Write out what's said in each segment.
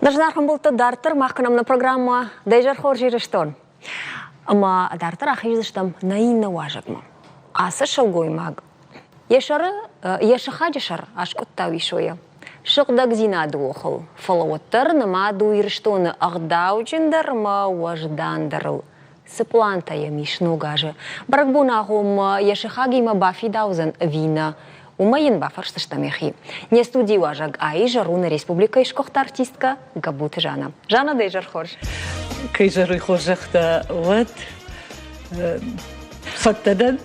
Нажнархан болты дартыр мақынамна программа дайжар хор жиріштон. Ама дартыр ахиждыштам наинна важагма. Асы шылгоймаг. Ешыха жешар ашкутта вишоя. Шықдаг зинады оқыл. Фалауаттар нама дуйырштоны ағдаучындар ма важдандарыл. Сыплантая мишну гажы. Брагбуна ғом ешыха гейма бафи даузан вина. Умайын бафарштыштамехи. Не студии важаг, а и жаруна республика ишкохта артистка Габуты Жана. Жана дейжар хорж. Кей жаруй хоржахта вот фаттадан.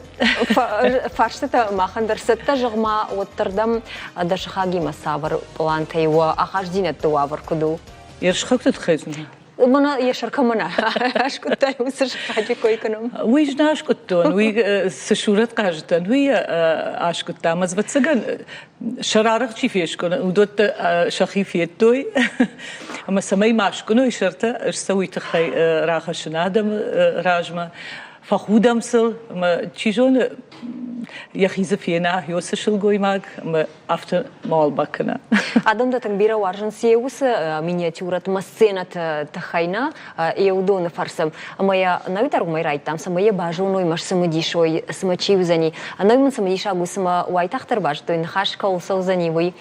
Фарштыта махандар сытта жығма оттырдам дашыхаги масавар плантайва ахаждинетті вавар куду. Ершхактыт хайзна. Мана ешарка мана. Ашкуттай усыршхаджи койканым. Уй жна ашкуттон, уй сышурат кажетан, уй ашкутта. Мазватсаган шарарах чифешкон, удот шахифеттой. Ама самай машконо ишарта, اشسويت خي راخ شنادم راجما. فخودمسل ما چیزون یخیز فینا یوسشل گویماگ ما افت مال بکنه. آدم داتن بیرا وارجن سیوس مینیاتورات مسینات تخینا یودون فرسم. اما یا نویتر گمی رایتام سما یا باجونوی مش سمدیشوی سمچیوزنی. نوی من سمدیشا گوسما وایتاختر باج تو نخاش کالسوزنی وی.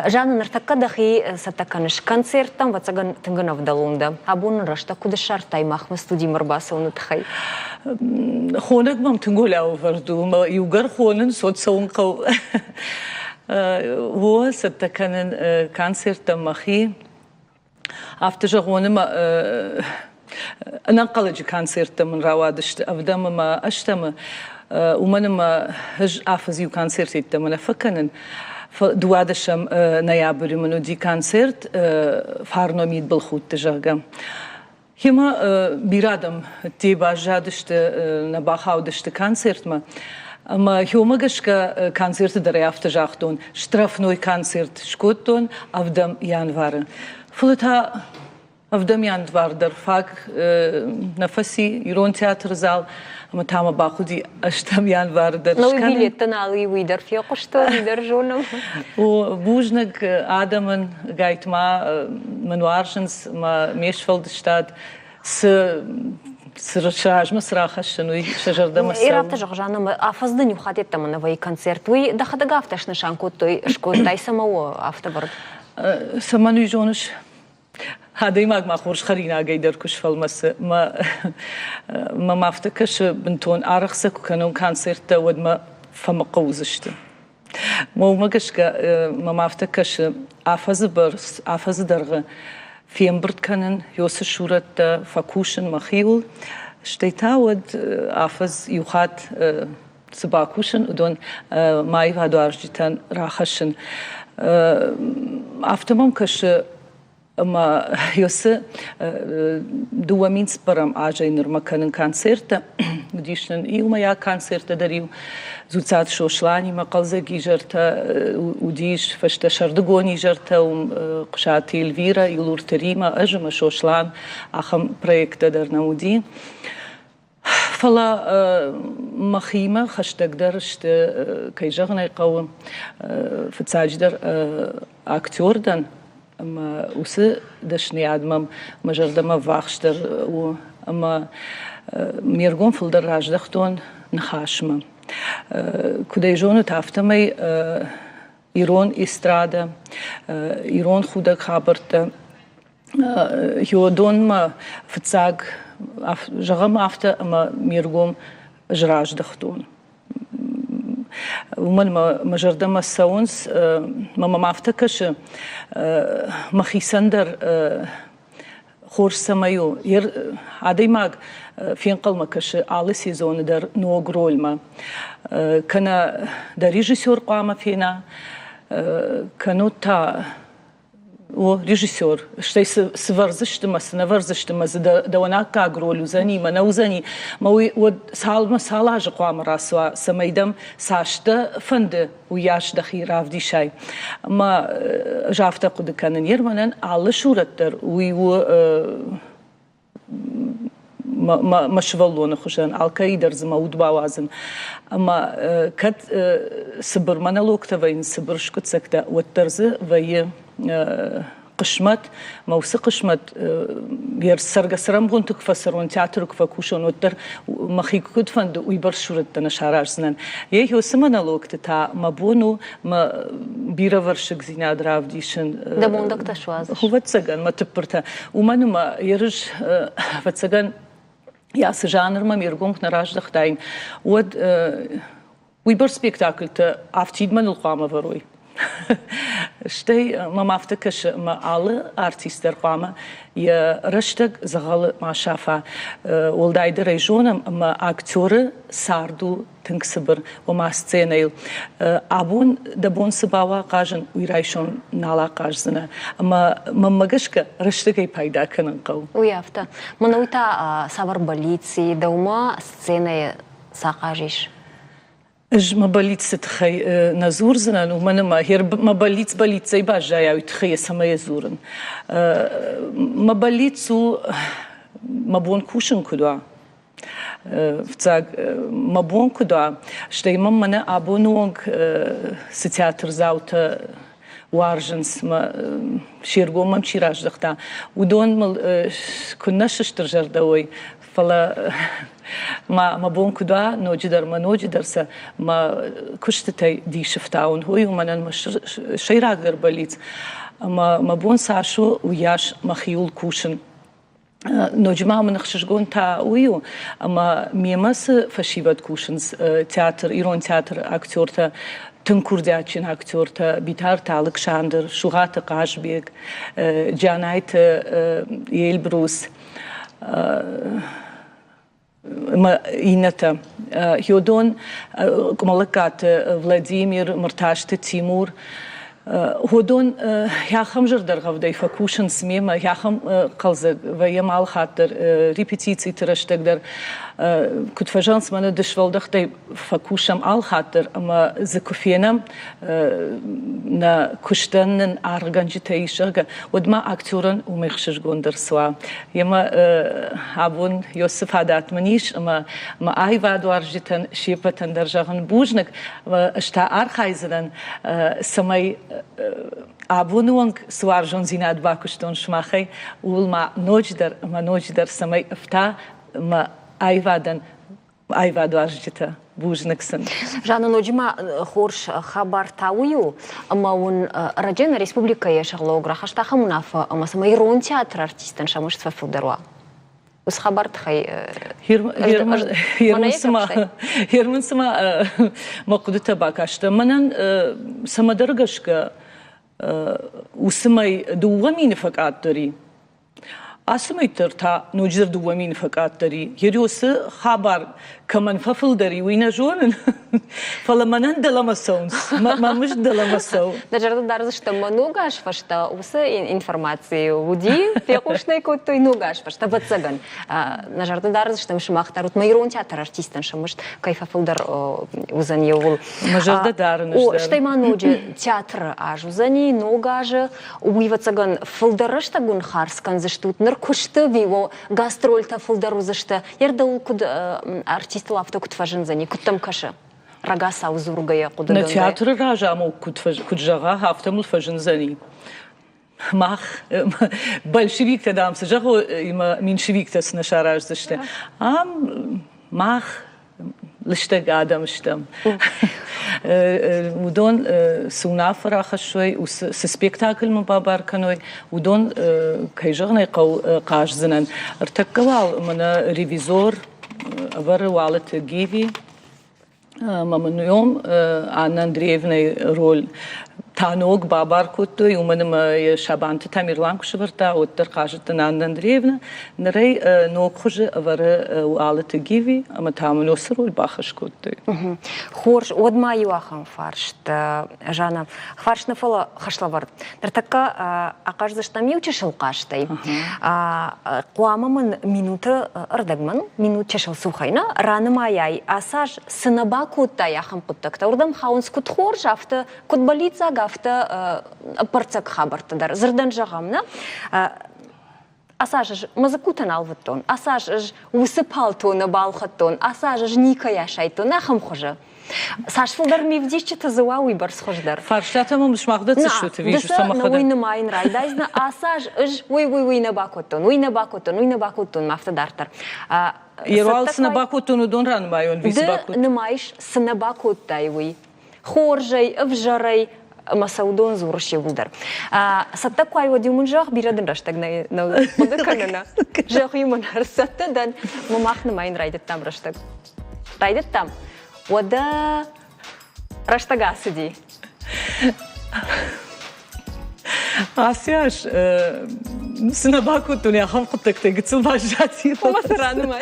جان نرتاک دخی ستاکنش کنسرتام واتساگن تنگناف دالوندا. ابون رشتا کودشار تایماخ مستودی مرباسون تخی. خونك ما تنقول أو فردو ما يوجر خونن صوت سون قو هو ستكن كانسر تمخي أفتح خونه ما أنا قلج كانسر تمن روادشت أبدام ما أشتم ومن ما هج أفزيو كانسر تمن فكنن دوادشم نيابري منو دي كانسرت فارنوميد بالخود تجاهم هما بيرادم تيبا جادشت نباخاودشت كانسرت ما هما قشكا كانسرت دريافت جاختون شترافنوي كانسرت شكوتون أفدم يانوار فلتها أفدم يانوار در فاق نفسي يرون تياتر زال أما تاما باخودي أشتم يانوار در نوي بيليت تنالي ويدر في قشتو ويدر جونم وبوجنك آدمن قايت ما منوارشنس ما ميشفلدشتاد سرشاج مسراخ شنوي شجر دمسل. إيرابت جانا ما أفضل نبخاتي تمنا وي كونسرت وي دخل دقافتش نشان كوتوي شكوت تاي سماو أفتبر. سمانوي جونش هذا ما خورش خرينا قيدر كش فالمس ما افتكرش بنتون أرخصك وكانوا كونسرت ود ما فما قوزشت. ما قشكا ما افتكرش أفز درغ في أمبرت كانن يوسف شورة فاكوشن مخيول شتيتاود أفز يوخات سباكوشن ودون ماي هادو أرجيتان راخشن أفتمم كش أما يوسف دوامين سبرم آجاي نرما كانن كانسرتا وديشن إيوما يا كانسرتا دريو زوجات شوشلاني ما قلزة جيجرتا وديش فشتا شردقوني جرتا وقشاتي الفيرا يلور تريما أجمع شوشلان أخم بريكتا درنا ودين فلا مخيمة خشتك درشت كي جغني قوم فتساجدر أكتور دن أما وس دشني عدم مجردما واخشتر أما ميرقون في الدراج دختون نخاشمة كده جون تافتمي إيرون إسترادا إيرون خودك خابرت يودون ما فتساق جغم أفتا أما ميرقون جراج دختون ومن مجردما الساونس ما افتكرش مخيسندر خورش سمايو عادي ماغ فين قلما كش على سيزون در نوغرول ما كان در ريجيسور قامة فينا كانوا تا وريجيسور شتي سفرزشت ما سنفرزشت ما دواناك كاغرول وزني ما نوزني ما ود سال ما سالاج قام راسوا سميدم ساشتا فند وياش دخي رافدي شاي ما جافتا قد كان يرمنن على شورتر ويو ما شغلونه خشان القاعدة زما ودباوازن أما كد سبر منالوك تبين سبر شكت سكتا والترز ويا قشمت موسى قشمت يرسرق سرم غنتك فسرون تياترك فكوشون ودر مخيك كود فند ويبرشورت نشارج زنن يه هو سمنا لوقت تا مبونو ما بيرا ورشك زينا دراف ديشن ده موندك تشواز هو تسجن ما تبرتا ومنو ما يرج فتسجن يا سجانر ما ميرقوم نراج دختين ود ويبر سبيكتاكل تا عفتيد من القامة فروي شتي ما مافتكش ما على ارتيستر قامة يا رشتك زغل ما شافا ولداي دريجون ما اكتور ساردو تنكسبر وما سценيل ابون دبون سباوا قاجن ويرايشون نالا قاجزنا اما ممغشك رشتكي пайда كنقو ويافتا منوتا سавар болицы дома сцены сақажиш اج ما بليت ستخي نزور زنان ومن ما هير ما بليت زي باجا يا يتخي سما يزورن ما بليت سو ما بون كوشن كدوا فتاق ما بون كدوا شتي منا ابونونغ ستياتر زاوت وارجنس ما شيرغو ما مشيراج دختا ودون كناش اشترجر دوي فلا ما بون كدا نوجدر ما نوجدرسا ما كشتتي دي شفتاون هو ومن شيراق دربليت ما بون ساشو وياش مخيول كوشن نوجما من خشجون تا ويو اما ميمس فشيبت كوشنز تياتر ايرون تياتر اكتور تا تنكورداتشين اكتور تا بيتار تالك شاندر شوغات قاشبيك جانايت يلبروس ما إنتا يودون كمالكات فلاديمير مرتاشت تيمور هودون ياخم جردر غفدي فكوشن سميما ياخم قلزق ويمال خاطر ريبيتيتي ترشتقدر كنت فجانس من دشول دختي فكوشم آل خاطر اما زكوفينم نا كشتن ارغنجي تيشرغ ودما اكتورن وميخشش گوندر سوا يما ابون يوسف هادات منيش اما ما اي وادوار جتن شيبتن درجهن بوجنك اشتا ارخايزن سمي ابونونغ سوار جون زينات باكشتون شماخي ولما نوجدر سمي افتا ما ايوادن ايوادوار جتا بوجنكسن جانا نوجما خورش خبر تاويو اما ون رجينا республика يشغلوغرا хашта хамунафа اما سمي رون театр артистن شامش تففلدروا وس خبرت خي هيرمن سما مقدته باكاشته منن سما درغشك وسمي دوامين فقط دري اسميتر تا نوجر دوامين فقط دري يريوس خبر كمان ففل دري وين جون فلما ندلمسون ما مش دلمسون نجرد دارز что многош фашта усы информации уди фекушный кот-то многош фашта бацаган нажарды дарыз что мышмахтарут майрон театр артистен шамыш кайфафылдар узан евул нажарды дарын о что имануджи театр аж узани многожы уйвацаган фылдарышта гун харскан заштут ныркушты виво гастрольта фылдару зашта ерда ул куд артист лавто кутфажын зани куттам каша рагаса узургая куда на театр ражаму кутжага хафтамул фажын зани мах большевик тадам сжагу има меньшевик тас нашараж зашта мах لشتاق آدم اشتم ودون سونا فراخ شوي وسبيكتاكل من بابار كانوي ودون كيجغني قاش زنن ارتكوال من ريفيزور أبر والت جيفي ما من يوم أنا ندريفني رول تانوك بابار كوتو يومن ما شابانت تامير لانكو شبرتا وتر قاجت نان ندريفنا نري نوك خج أبر والت جيفي أما تامنو سرول باخش كوتو خورش ود ما يواخن فارشت جانا فارشنا فلا خشلابر ترتكا أقاش زشتام يوتشل قاشتي قوام من минута ردغمن минут чешел сухайна раны маяй асаж сынаба кутта яхам куттакта урдам хаунс кут хорж афта кут болица гафта парцак хабартадар зырдан жагамна асаж мазакутан алваттон асаж усыпалтон балхаттон асаж ника яшайтон ахам хожа Сашфылдар мевдишчі тазыва уйбар схождар. Фарштатама мышмағда что ты видишь, на уйны майын райдайзна, асаж ыж уйна бакоттон, мафтадартар. Ируал сына бакоттону дон ранмай, он вис бакот. Нымайш сына бакоттай уй. Хоржай, вжарай, масаудон зурши вулдар. Сатта куай вадюмун жах бирадын раштаг на подыканына. Жах юманар саттадан мамахны майын райдыттам раштаг. Райдыттам. Ода раштага сиди. Асяш, сына бакоттон я хавқыттак тегіціл бажатир. Масаранымай.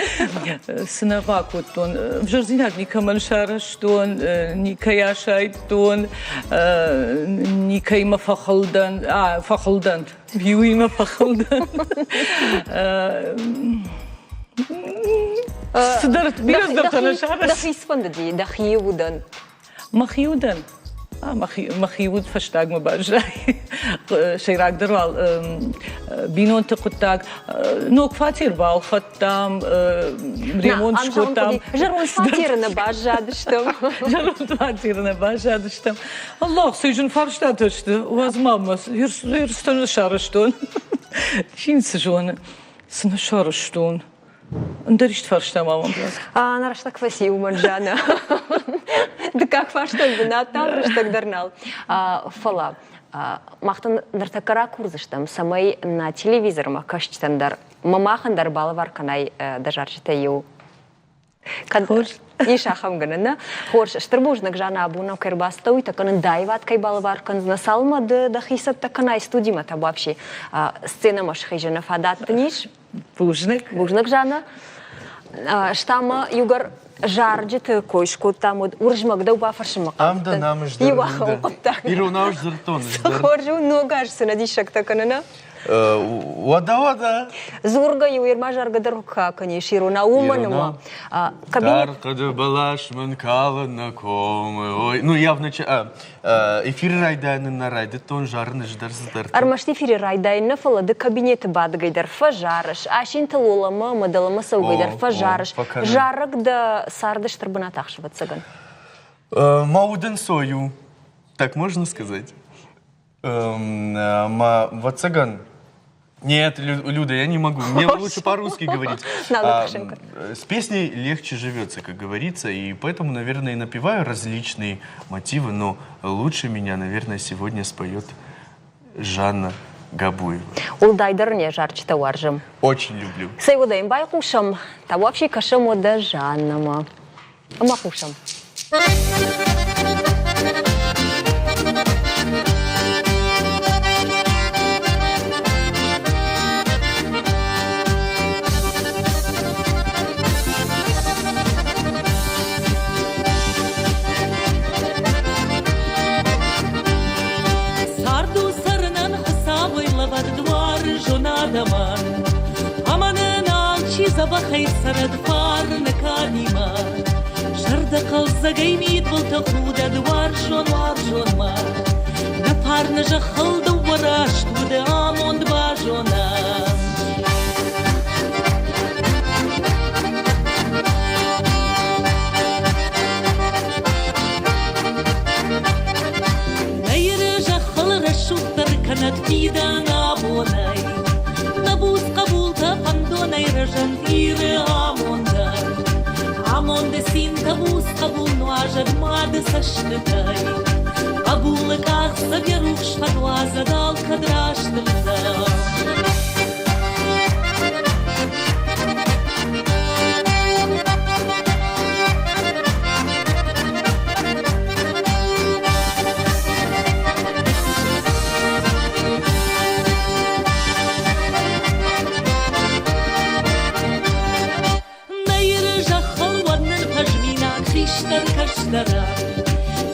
Сына бакоттон, в жарзинак никаман шараштон, никаяшайттон, никайма фахылдан, бьюима фахылдан. Sıdarıt biraz da tanışarız. Dahi ispandı Dahiudan. Mahiudan. Mahiud verstag me bajai. Shayrak derwal binon taqutag no kvartier bal khattam remont shkotam. Jarun kvartierine bajadıştım. Jarun kvartierine bajadıştım. Allah sejun farstatıstı. Was mamas. Hier stan sharstun. Shin sejun. Sna sharstun. Und der ist verstanden, на раштак фаси уманжана. Да как фаштан бина там раштак дарнал. Фала. Махтан дартакара курзыштам. Самай на телевизор макашчтандар. Мамахандар балавар канай дажарчта ю. Ишахам ганана. Хорш штырбужнак жана абуна кербастауй таканын дайват кай балавар кан насалма да хисат таканай студима та вообще сцена маш хижана фадат тниш. Бужнак жана. Штама югар жарджит койшку там уржмак да убафаршмак. Амда намыждар. Юахам коттак. Ирунауш зыртон. Хоржу ногашсына дишак таканана. Вада. Зурга юирма жарга дарука конечно ируна уманма. Дар кады балаш мен калына комы. Ой, ну я вначале эфир райдайны на райды тон жарны ждар здар. Армашти эфир райдайны фала да кабинеты бадгайдар фажарыш. Ашин талулама мадалама саугайдар фажарыш. Жарык да сардыш тарбана тахшыватсаган. Мауден сою. Так можно сказать? Ватсаган. Нет, Люда, я не могу. Мне лучше по-русски говорить. С песней легче живется, как говорится, и поэтому, наверное, и напеваю различные мотивы, но лучше меня, наверное, сегодня споет Жанна Габуева. Улдайдар не жарчта варжам. Очень люблю. Сейвудаем байкушам, та вообще кашам ода Жаннама. Махушам. Amanın alçiza bakayt sarad farna kanima Jarda qalza gaymid bulta khuda dwar jon ma Na farna jakhalda warash tuda amond bajona Nayra jakhal rashuktar kanat fidan abonay Nabuz qabulta pandonay rajan ire amonday Amonde sin nabuz qabul nuajad mad sashnatay Qabul kaq sabiruch shadwaza dal kadrash dilda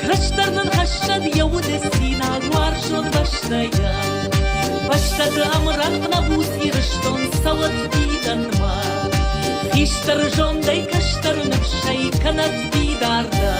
Kaçlarının haşşad yavud esina Guarjon başlaya Başladı amrak nabuz irishton Savat didan ma İştar jonday kaştarın Şey kanat didarda